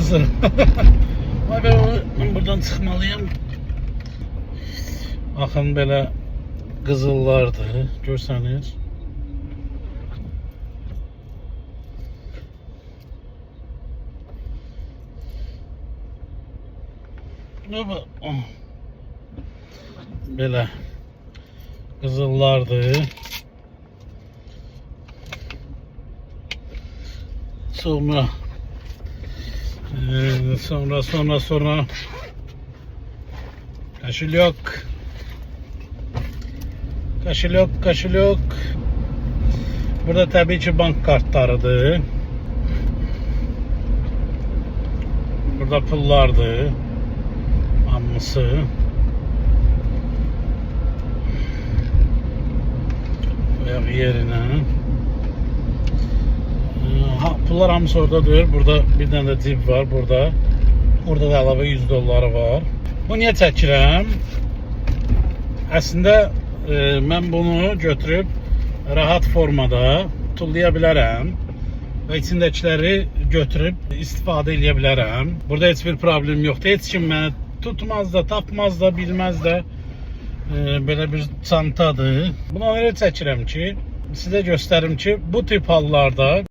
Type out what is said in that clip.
hazır. Vay be, ben buradan çıxmalıyım. Baxın belə qızıllardır, görsəniz. Belə qızıllardır. Sonra kaşılyok. Burada tabii ki bank kartlarıdır. Burada pullardır. Hamısı. Koyaq yerinə. Pullar hamısı oradadır. Burada bir dənə də cib var burada. Orada da əlavə 100 dolları var. Bu niyə çəkirəm? Əslində mən bunu götürüb rahat formada tullaya bilərəm və içindəkiləri götürüb istifadə edə bilərəm. Burada heç bir problem yoxdur. Heç kim məni tutmaz da, tapmaz da, bilməz də. Belə bir çantadır. Buna görə çəkirəm ki, sizə göstərim ki, bu tip hallarda